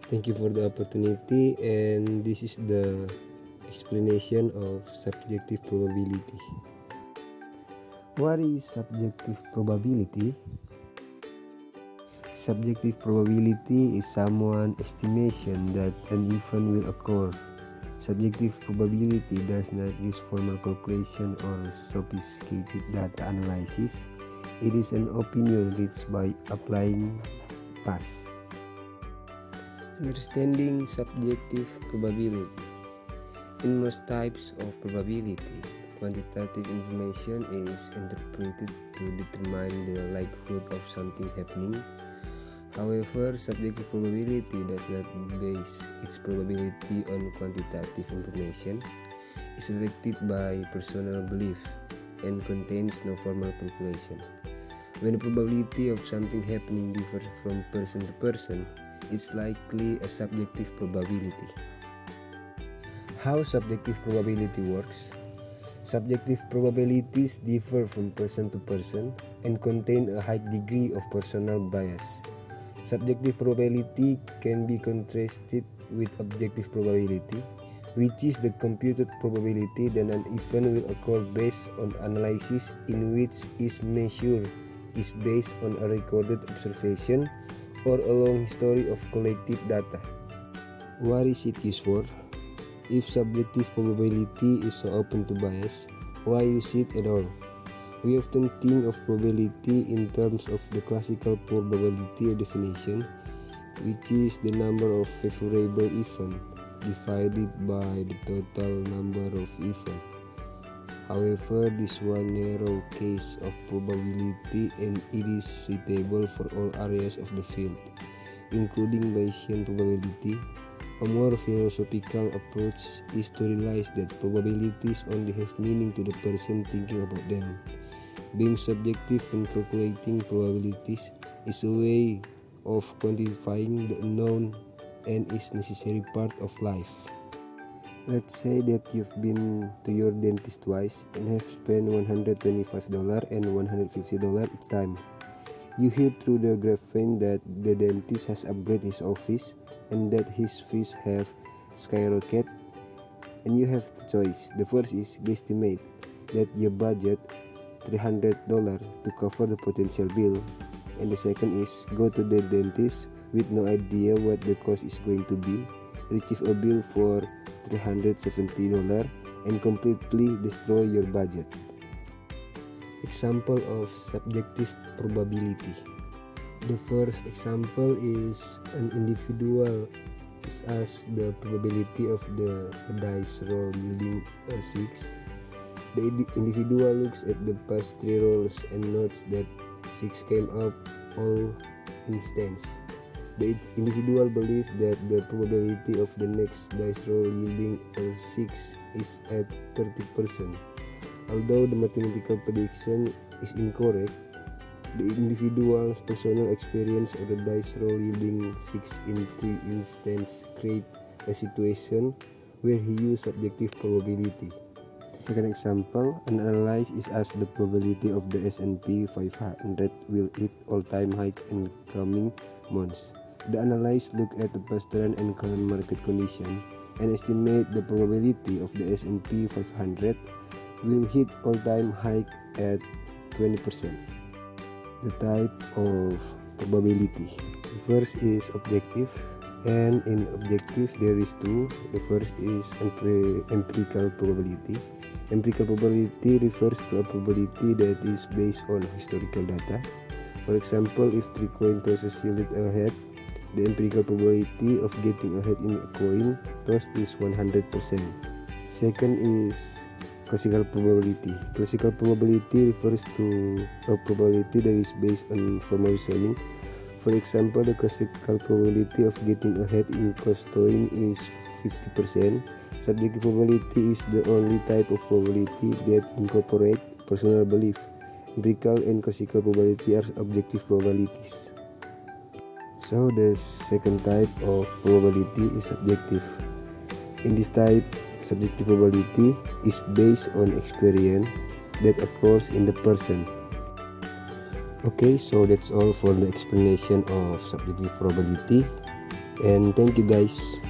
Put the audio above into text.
Thank you for the opportunity, and this is the explanation of subjective probability. What is subjective probability? Subjective probability is someone's estimation that an event will occur. Subjective probability does not use formal calculation or sophisticated data analysis. It is an opinion reached by applying past. Understanding subjective probability. In most types of probability, quantitative information is interpreted to determine the likelihood of something happening. However, subjective probability does not base its probability on quantitative information, is affected by personal belief, and contains no formal calculation. When the probability of something happening differs from person to person, it's likely a subjective probability. How subjective probability works? Subjective probabilities differ from person to person and contain a high degree of personal bias. Subjective probability can be contrasted with objective probability, which is the computed probability that an event will occur based on analysis in which its measure is based on a recorded observation or a long history of collected data. What is it used for? If subjective probability is so open to bias, why use it at all? We often think of probability in terms of the classical probability definition, which is the number of favorable events divided by the total number of events. However, this one narrow case of probability and it is suitable for all areas of the field, including Bayesian probability. A more philosophical approach is to realize that probabilities only have meaning to the person thinking about them. Being subjective when calculating probabilities is a way of quantifying the unknown and is a necessary part of life. Let's say that you've been to your dentist twice and have spent $125 and $150 each time. You hear through the grapevine that the dentist has upgraded his office and that his fees have skyrocketed, and you have the choice. The first is guesstimate that you budget $300 to cover the potential bill, and the second is go to the dentist with no idea what the cost is going to be, retrieve a bill for $370 and completely destroy your budget. Example of subjective probability. The first example is an individual is asked the probability of the dice roll yielding a 6. The individual looks at the past 3 rolls and notes that 6 came up all instants. The individual believes that the probability of the next dice roll yielding a 6 is at 30%. Although the mathematical prediction is incorrect, the individual's personal experience of the dice roll yielding 6 in 3 instances create a situation where he used subjective probability. Second example, an analyst is asked the probability of the S&P 500 will hit all-time high in coming months. The analyst look at the past trend and current market condition and estimate the probability of the S&P 500 will hit all-time high at 20%. The type of probability. The first is objective, and in objective there is two. The first is empirical probability. Empirical probability refers to a probability that is based on historical data. For example, if 3 coin tosses yielded a head, the empirical probability of getting a head in a coin toss is 100%. Second is classical probability. Classical probability refers to a probability that is based on formal reasoning. For example, the classical probability of getting a head in coin is 50%. Subjective probability is the only type of probability that incorporates personal belief. Empirical and classical probability are objective probabilities. So the second type of probability is subjective. In this type, subjective probability is based on experience that occurs in the person. Okay, so that's all for the explanation of subjective probability. and thank you guys.